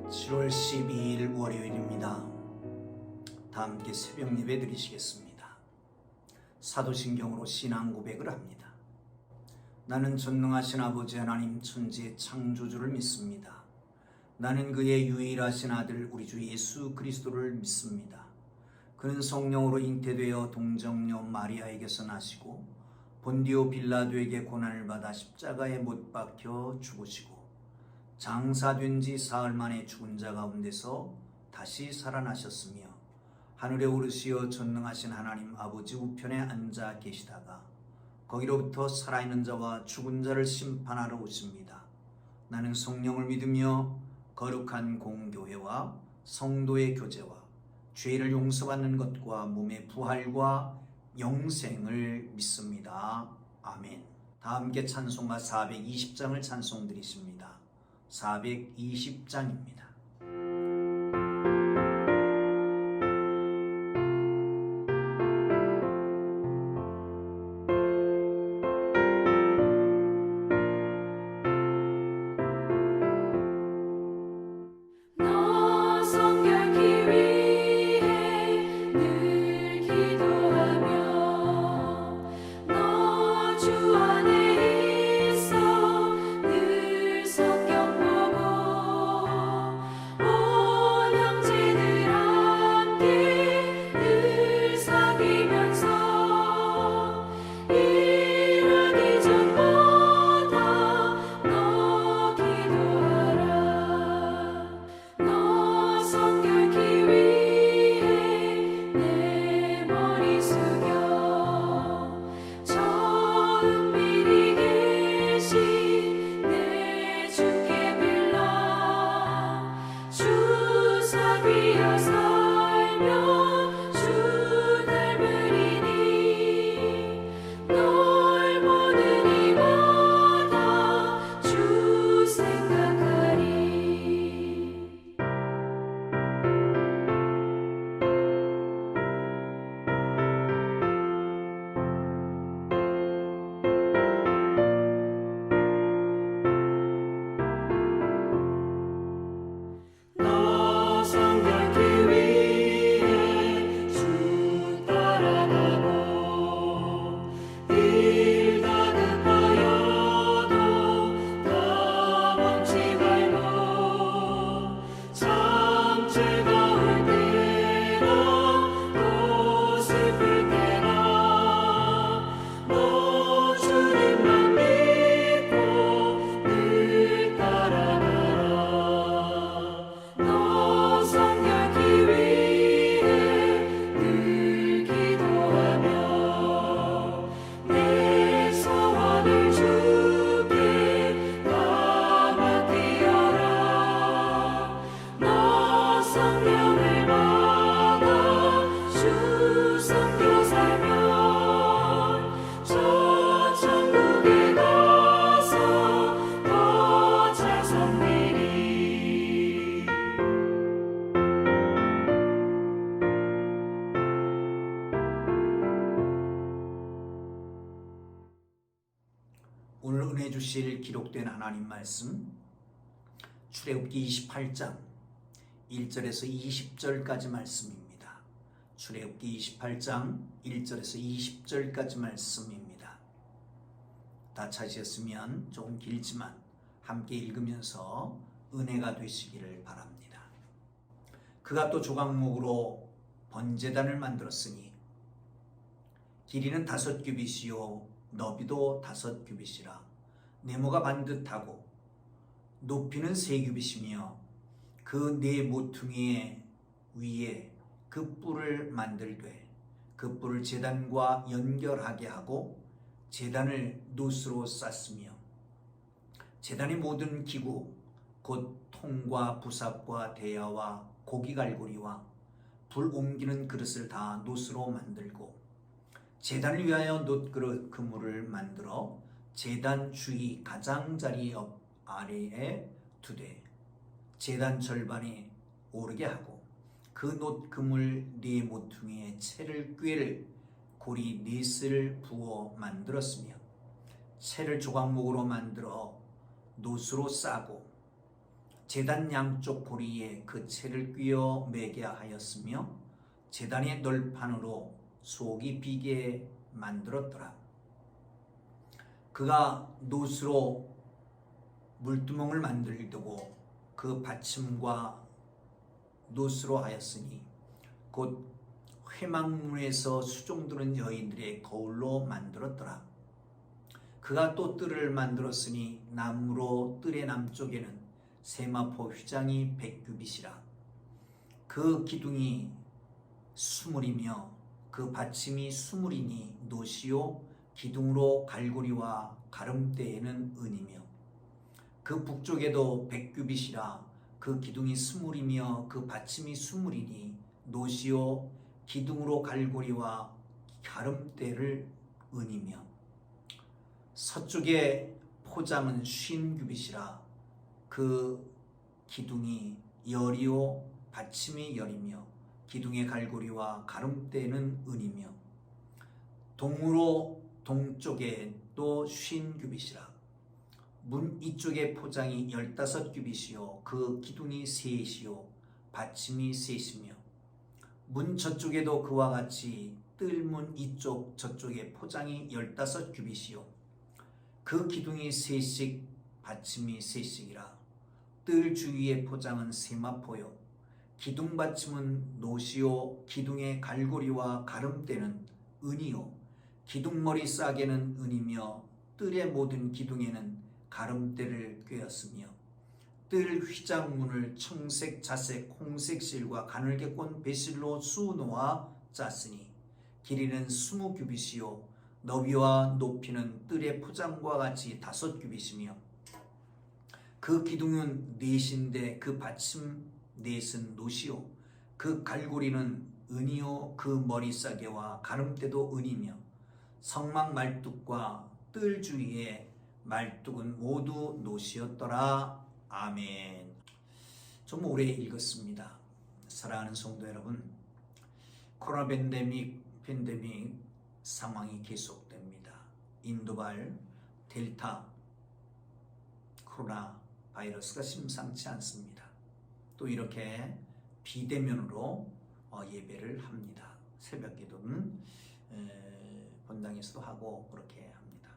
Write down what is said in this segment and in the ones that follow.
7월 12일 월요일입니다. 다 함께 새벽 예배 드리시겠습니다. 사도신경으로 신앙 고백을 합니다. 나는 전능하신 아버지 하나님 천지의 창조주를 믿습니다. 나는 그의 유일하신 아들 우리 주 예수 그리스도를 믿습니다. 그는 성령으로 잉태되어 동정녀 마리아에게서 나시고 본디오 빌라도에게 고난을 받아 십자가에 못 박혀 죽으시고 장사된 지 사흘 만에 죽은 자 가운데서 다시 살아나셨으며 하늘에 오르시어 전능하신 하나님 아버지 우편에 앉아 계시다가 거기로부터 살아있는 자와 죽은 자를 심판하러 오십니다. 나는 성령을 믿으며 거룩한 공교회와 성도의 교제와 죄를 용서받는 것과 몸의 부활과 영생을 믿습니다. 아멘. 다 함께 찬송가 420장을 찬송 드리십니다. 420장입니다. 오늘 은혜 주실 기록된 하나님 말씀 출애굽기 28장 1절에서 20절까지 말씀입니다. 출애굽기 28장 1절에서 20절까지 말씀입니다. 다 찾으셨으면 조금 길지만 함께 읽으면서 은혜가 되시기를 바랍니다. 그가 또 조각목으로 번제단을 만들었으니 길이는 5규빗이요 너비도 5규빗이라 네모가 반듯하고 높이는 3규빗이며 그 네 모퉁이의 위에 그 뿔을 만들되 그 뿔을 제단과 연결하게 하고 제단을 노스로 쌌으며 제단의 모든 기구 곧 통과 부삽과 대야와 고기갈고리와 불 옮기는 그릇을 다 노스로 만들고 제단을 위하여 놋그릇 그물을 만들어 제단 주위 가장자리 옆 아래에 두되 제단 절반에 오르게 하고 그 놋 그물 네 모퉁이에 채를 꿰를 고리 넷을 부어 만들었으며 채를 조각목으로 만들어 놋으로 싸고 제단 양쪽 고리에 그 채를 끼워 매게 하였으며 제단의 널판으로 속이 비게 만들었더라. 그가 노스로 물두멍을 만들고 그 받침과 노스로 하였으니 곧 회막문에서 수종드는 여인들의 거울로 만들었더라. 그가 또 뜰을 만들었으니 나무로 뜰의 남쪽에는 세마포 휘장이 100규빗이라. 그 기둥이 수물이며 그 받침이 수물이니 노시요 기둥으로 갈고리와 가름대에는 은이며 그 북쪽에도 100규빗이라. 그 기둥이 수물이며 그 받침이 수물이니 노시요 기둥으로 갈고리와 가름대를 은이며 서쪽에 포장은 50규빗이라. 그 기둥이 열이요 받침이 열이며 기둥의 갈고리와 가름대는 은이며 동으로 동쪽에 또 50규빗이라. 문 이쪽의 포장이 15규빗이요 그 기둥이 셋이요 받침이 셋이며 문 저쪽에도 그와 같이 뜰문 이쪽 저쪽의 포장이 15규빗이요 그 기둥이 셋씩 받침이 셋씩이라. 뜰 주위의 포장은 세마포요 기둥 받침은 노시요 기둥의 갈고리와 가름대는 은이요 기둥머리 싸개는 은이며 뜰의 모든 기둥에는 가름대를 꿰었으며 뜰 휘장문을 청색, 자색, 홍색 실과 가늘게 꼰 배실로 수놓아 짰으니 길이는 20규빗이요 너비와 높이는 뜰의 포장과 같이 5규빗이며 그 기둥은 넷인데 그 받침 넷은 노시요 그 갈고리는 은이요 그 머리싸개와 가름대도 은이며 성막 말뚝과 뜰 주위에 말뚝은 모두 노시였더라. 아멘. 좀 오래 읽었습니다. 사랑하는 성도 여러분, 코로나 팬데믹 상황이 계속됩니다. 인도발 델타 코로나 바이러스가 심상치 않습니다. 또 이렇게 비대면으로 예배를 합니다. 새벽 기도는 본당에서도 하고 그렇게 합니다.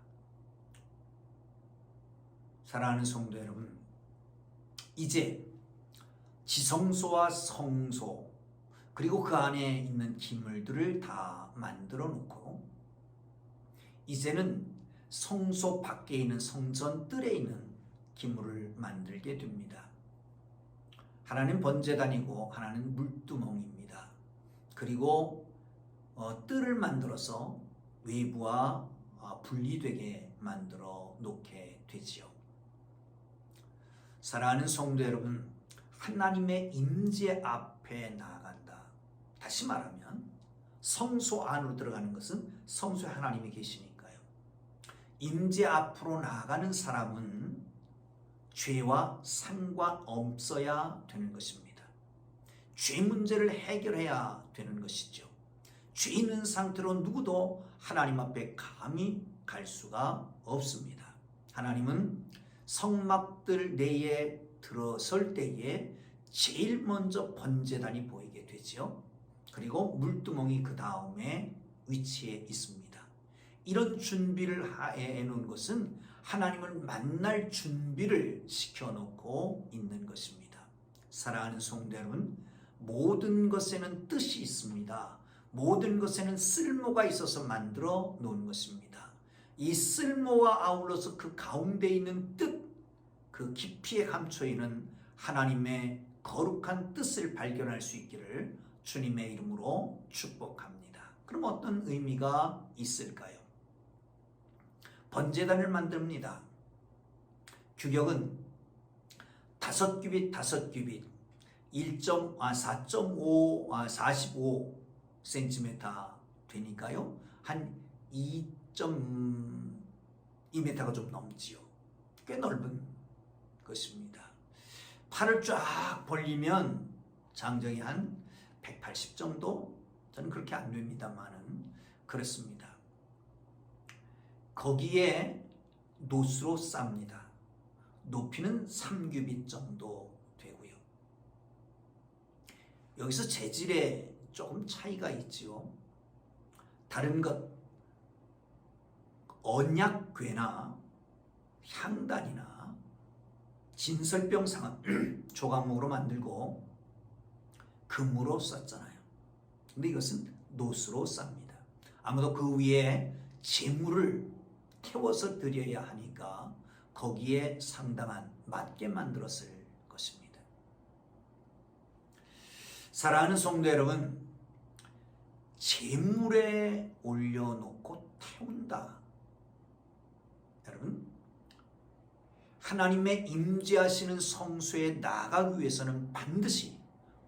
사랑하는 성도 여러분, 이제 지성소와 성소 그리고 그 안에 있는 기물들을 다 만들어 놓고 이제는 성소 밖에 있는 성전 뜰에 있는 기물을 만들게 됩니다. 하나는 번제단이고 하나는 물두멍입니다. 그리고 뜰을 만들어서 외부와 분리되게 만들어 놓게 되지요. 사랑하는 성도 여러분, 하나님의 임재 앞에 나아간다. 다시 말하면 성소 안으로 들어가는 것은 성소에 하나님이 계시니까요. 임재 앞으로 나아가는 사람은 죄와 상관없어야 되는 것입니다. 죄 문제를 해결해야 되는 것이죠. 죄 있는 상태로 누구도 하나님 앞에 감히 갈 수가 없습니다. 하나님은 성막들 내에 들어설 때에 제일 먼저 번제단이 보이게 되죠. 그리고 물두멍이 그 다음에 위치해 있습니다. 이런 준비를 해 놓은 것은 하나님을 만날 준비를 시켜놓고 있는 것입니다. 사랑하는 성도 여러분, 모든 것에는 뜻이 있습니다. 모든 것에는 쓸모가 있어서 만들어 놓은 것입니다. 이 쓸모와 아울러서 그 가운데 있는 뜻, 그 깊이에 감춰 있는 하나님의 거룩한 뜻을 발견할 수 있기를 주님의 이름으로 축복합니다. 그럼 어떤 의미가 있을까요? 번제단을 만듭니다. 규격은 5규빗 5규빗 45cm 되니까요. 한 2.2m가 좀 넘지요. 꽤 넓은 것입니다. 팔을 쫙 벌리면 장정이 한 180 정도? 저는 그렇게 안 됩니다만은 그렇습니다. 거기에 노스로 쌉니다. 높이는 3규빗 정도 여기서 재질에 조금 차이가 있지요. 다른 것, 언약궤나 향단이나 진설병상은 조각목으로 만들고 금으로 썼잖아요. 근데 이것은 노스로 쌉니다. 아무도 그 위에 재물을 태워서 드려야 하니까 거기에 상당한 맞게 만들었을 것입니다. 사랑하는 성도 여러분, 재물에 올려놓고 태운다. 여러분, 하나님의 임재하시는 성소에 나가기 위해서는 반드시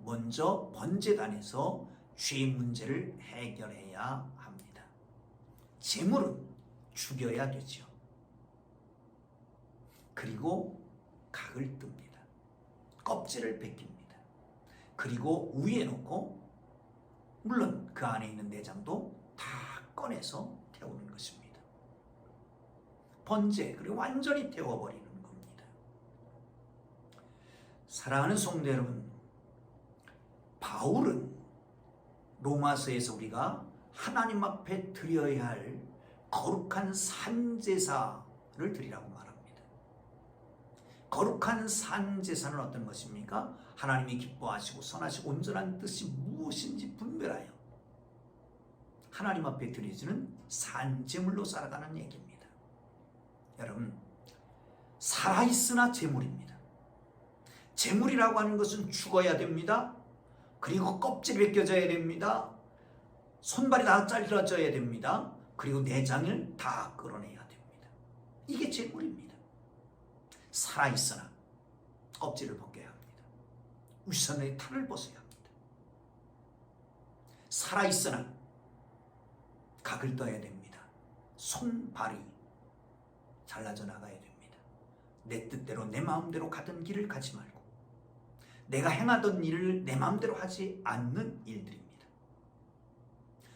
먼저 번제단에서 죄 문제를 해결해야 합니다. 재물은 죽여야 되죠. 그리고 각을 뜹니다. 껍질을 벗깁니다. 그리고 위에 놓고 물론 그 안에 있는 내장도 다 꺼내서 태우는 것입니다. 번제, 그리고 완전히 태워버리는 겁니다. 사랑하는 성도 여러분, 바울은 로마서에서 우리가 하나님 앞에 드려야 할 거룩한 산제사를 드리라고 말합니다. 거룩한 산제사는 어떤 것입니까? 하나님이 기뻐하시고 선하시고 온전한 뜻이 무엇인지 분별하여 하나님 앞에 드려지는 산제물로 살아가는 얘기입니다. 여러분, 살아있으나 제물입니다. 제물이라고 하는 것은 죽어야 됩니다. 그리고 껍질이 벗겨져야 됩니다. 손발이 다 잘라져야 됩니다. 그리고 내장을 다 끌어내야 됩니다. 이게 제물입니다. 살아있으나 껍질을 벗겨야 합니다. 위선의 탈을 벗어야 합니다. 살아있으나 각을 떠야 됩니다. 손발이 잘라져 나가야 됩니다. 내 뜻대로 내 마음대로 가던 길을 가지 말고 내가 행하던 일을 내 마음대로 하지 않는 일들입니다.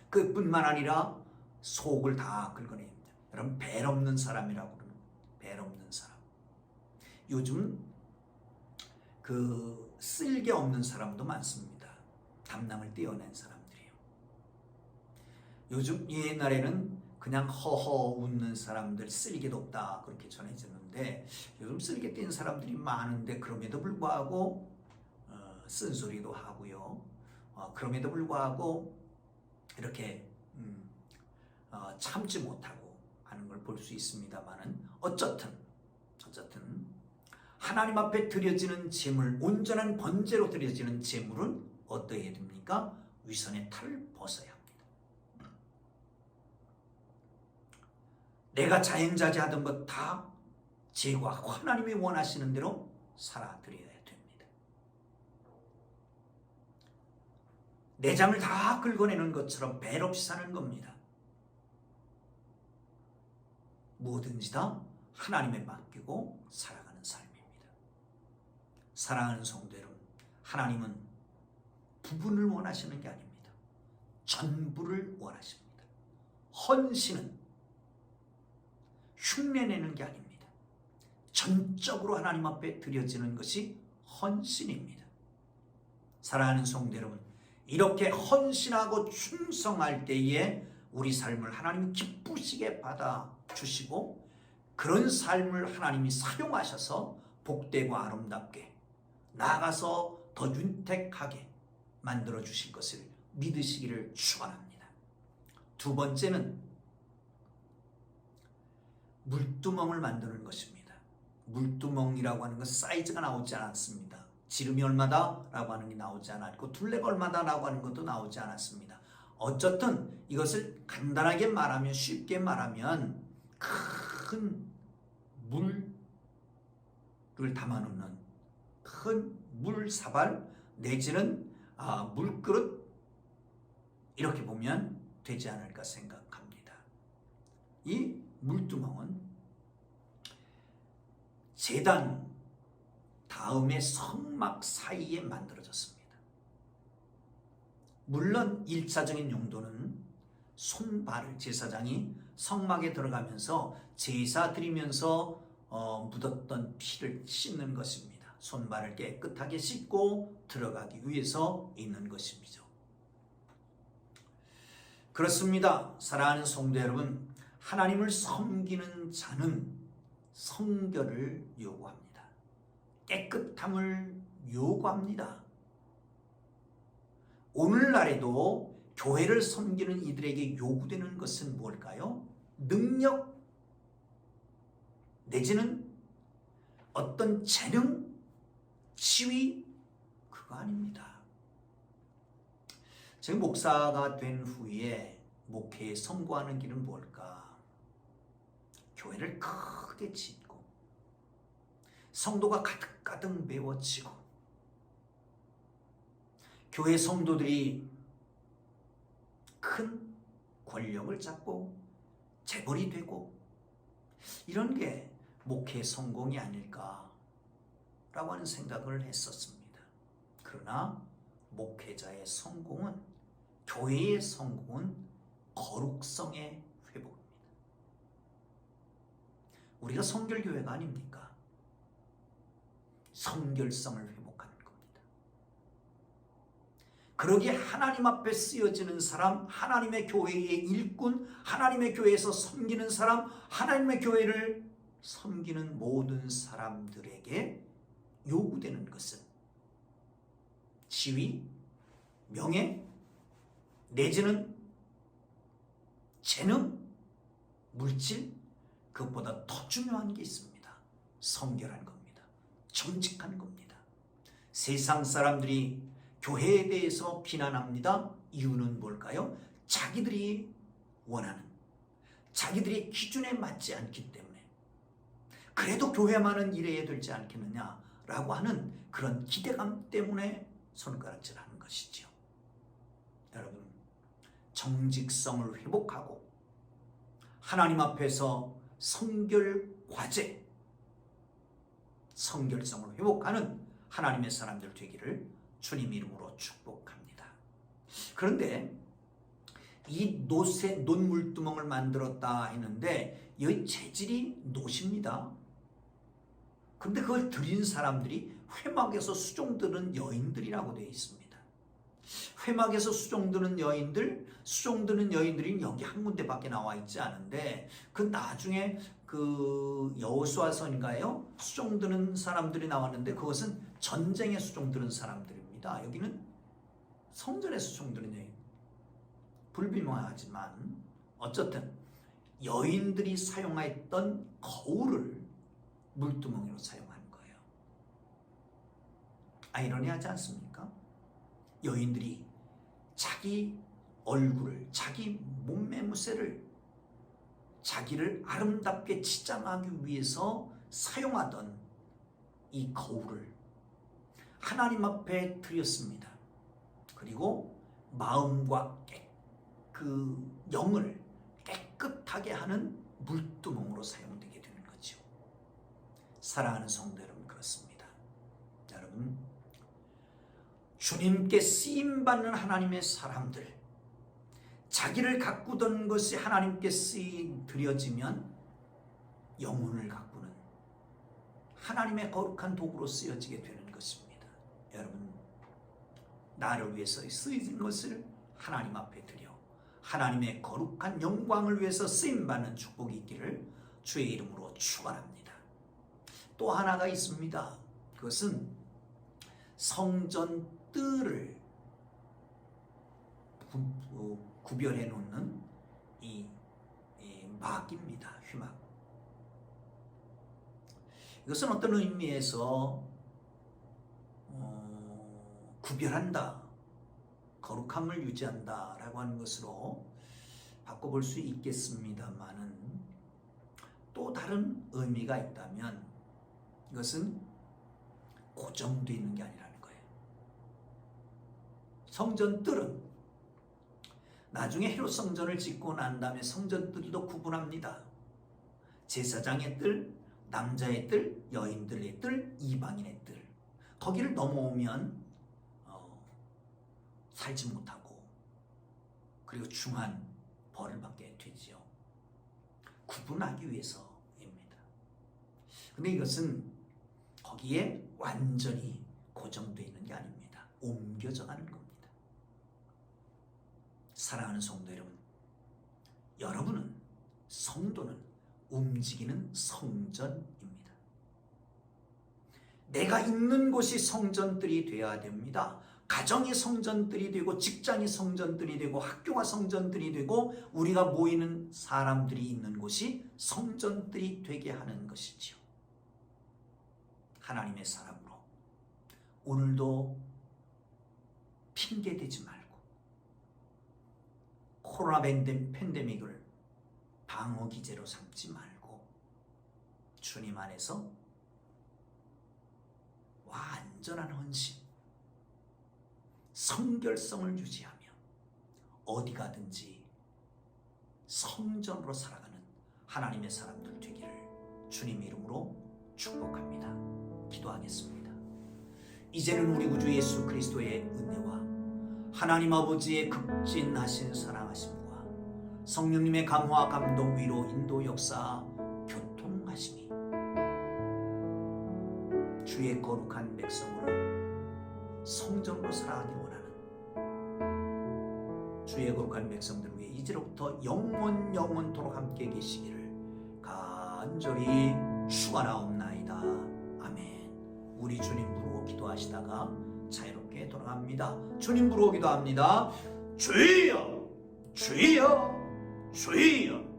그뿐만 아니라 속을 다 긁어내야 합니다. 여러분, 벨 없는 사람이라고 그러는 거예요. 벨 없는 사람. 요즘 그 쓸개 없는 사람도 많습니다. 담낭을 떼어낸 사람들이에요. 요즘 옛날에는 그냥 허허 웃는 사람들, 쓸개도 없다 그렇게 전해졌는데 요즘 쓸개 뗀 사람들이 많은데 그럼에도 불구하고 쓴소리도 하고요. 그럼에도 불구하고 이렇게 참지 못하고 하는 걸 볼 수 있습니다만은 어쨌든 하나님 앞에 드려지는 제물, 온전한 번제로 드려지는 제물은 어떠해야 됩니까? 위선의 탈을 벗어야 합니다. 내가 자연자재하던 것 다 제거하고 하나님이 원하시는 대로 살아드려야 됩니다. 내장을 다 긁어내는 것처럼 벨 없이 사는 겁니다. 뭐든지 다 하나님에 맡기고 살아가는 삶입니다. 사랑하는 성도 여러분, 하나님은 부분을 원하시는 게 아닙니다. 전부를 원하십니다. 헌신은 흉내내는 게 아닙니다. 전적으로 하나님 앞에 드려지는 것이 헌신입니다. 사랑하는 성도 여러분, 이렇게 헌신하고 충성할 때에 우리 삶을 하나님이 기쁘시게 받아주시고 그런 삶을 하나님이 사용하셔서 복되고 아름답게 나아가서 더 윤택하게 만들어 주실 것을 믿으시기를 축원합니다. 두 번째는 물두멍을 만드는 것입니다. 물두멍이라고 하는 것 사이즈가 나오지 않았습니다. 지름이 얼마다라고 하는 게 나오지 않았고 둘레가 얼마다라고 하는 것도 나오지 않았습니다. 어쨌든 이것을 간단하게 말하면, 쉽게 말하면 큰 물을 담아놓는 큰 물사발 내지는 물그릇, 이렇게 보면 되지 않을까 생각합니다. 이 물두멍은 제단 다음에 성막 사이에 만들어졌습니다. 물론 1차적인 용도는 손발을 제사장이 성막에 들어가면서 제사 드리면서 묻었던 피를 씻는 것입니다. 손발을 깨끗하게 씻고 들어가기 위해서 있는 것입니다. 그렇습니다. 사랑하는 성도 여러분, 하나님을 섬기는 자는 성결을 요구합니다. 깨끗함을 요구합니다. 오늘날에도 교회를 섬기는 이들에게 요구되는 것은 뭘까요? 능력 내지는 어떤 재능, 지위, 그거 아닙니다. 제가 목사가 된 후에 목회에 성공하는 길은 뭘까? 교회를 크게 짓고 성도가 가득가득 메워지고 교회 성도들이 큰 권력을 잡고 재벌이 되고 이런 게 목회 성공이 아닐까라고 하는 생각을 했었습니다. 그러나 목회자의 성공은, 교회의 성공은 거룩성의 회복입니다. 우리가 성결교회가 아닙니까? 성결성을 회복하는 겁니다. 그러기에 하나님 앞에 쓰여지는 사람, 하나님의 교회의 일꾼, 하나님의 교회에서 섬기는 사람, 하나님의 교회를 섬기는 모든 사람들에게 요구되는 것은 지위, 명예, 내지는 재능, 물질, 그것보다 더 중요한 게 있습니다. 성결한 겁니다. 정직한 겁니다. 세상 사람들이 교회에 대해서 비난합니다. 이유는 뭘까요? 자기들이 원하는, 자기들의 기준에 맞지 않기 때문에, 그래도 교회만은 이래야 되지 않겠느냐라고 하는 그런 기대감 때문에 손가락질하는 것이죠. 여러분, 정직성을 회복하고 하나님 앞에서 성결 과제, 성결성을 회복하는 하나님의 사람들 되기를 주님 이름으로 축복합니다. 그런데 이 논물두멍을 만들었다 했는데 이 재질이 놋입니다. 근데 그걸 드린 사람들이 회막에서 수종드는 여인들이라고 되어 있습니다. 회막에서 수종드는 여인들이 여기 한 군데밖에 나와 있지 않은데, 그 나중에 그 여호수아서인가요? 수종드는 사람들이 나왔는데 그것은 전쟁에 수종드는 사람들입니다. 여기는 성전에 수종드는 여인. 불비명하지만 어쨌든 여인들이 사용했던 거울을 물두멍이로 사용한 거예요. 아이러니하지 않습니까? 여인들이 자기 얼굴을, 자기 몸매 무새를, 자기를 아름답게 치장하기 위해서 사용하던 이 거울을 하나님 앞에 드렸습니다. 그리고 마음과 그 영을 깨끗하게 하는 물두멍으로 사용되게 되는 거죠. 사랑하는 성도 여러분, 그렇습니다. 여러분, 주님께 쓰임받는 하나님의 사람들, 자기를 가꾸던 것이 하나님께 드려지면 영혼을 가꾸는 하나님의 거룩한 도구로 쓰여지게 되는 것입니다. 여러분, 나를 위해서 쓰여진 것을 하나님 앞에 드려 하나님의 거룩한 영광을 위해서 쓰임받는 축복이 있기를 주의 이름으로 축원합니다. 또 하나가 있습니다. 그것은 성전 뜰을 구별해 놓는 이 막입니다. 휘막. 이것은 어떤 의미에서 구별한다, 거룩함을 유지한다 라고 하는 것으로 바꿔볼 수 있겠습니다만은, 또 다른 의미가 있다면 이것은 고정되어 있는 게 아니라는 거예요. 성전 뜰은 나중에 헤롯 성전을 짓고 난 다음에 성전 뜰도 구분합니다. 제사장의 뜰, 남자의 뜰, 여인들의 뜰, 이방인의 뜰. 거기를 넘어오면 살지 못하고 그리고 중한 벌을 받게 되지요. 구분하기 위해서입니다. 근데 이것은 거기에 완전히 고정되어 있는 게 아닙니다. 옮겨져 가는 겁니다. 사랑하는 성도 여러분, 여러분은, 성도는 움직이는 성전입니다. 내가 있는 곳이 성전들이 되어야 됩니다. 가정이 성전들이 되고, 직장이 성전들이 되고, 학교가 성전들이 되고, 우리가 모이는 사람들이 있는 곳이 성전들이 되게 하는 것이지요. 하나님의 사람으로 오늘도 핑계대지 말고 코로나 팬데믹을 방어 기제로 삼지 말고 주님 안에서 완전한 헌신, 성결성을 유지하며 어디 가든지 성전으로 살아가는 하나님의 사람들 되기를 주님 이름으로 축복합니다. 기도하겠습니다. 이제는 우리 구주 예수 그리스도의 은혜와 하나님 아버지의 극진하신 사랑하심과 성령님의 감화, 감동, 위로, 인도, 역사, 교통하심이 주의 거룩한 백성으로 성전으로 살아가길 원하는 주의 거룩한 백성들 위해 이제로부터 영원토록 함께 계시기를 간절히 축원하옵나이다. 아멘. 우리 주님 부르고 기도하시다가 자유롭게 돌아갑니다. 주님 부르고 기도합니다. 주여, 주여, 주여.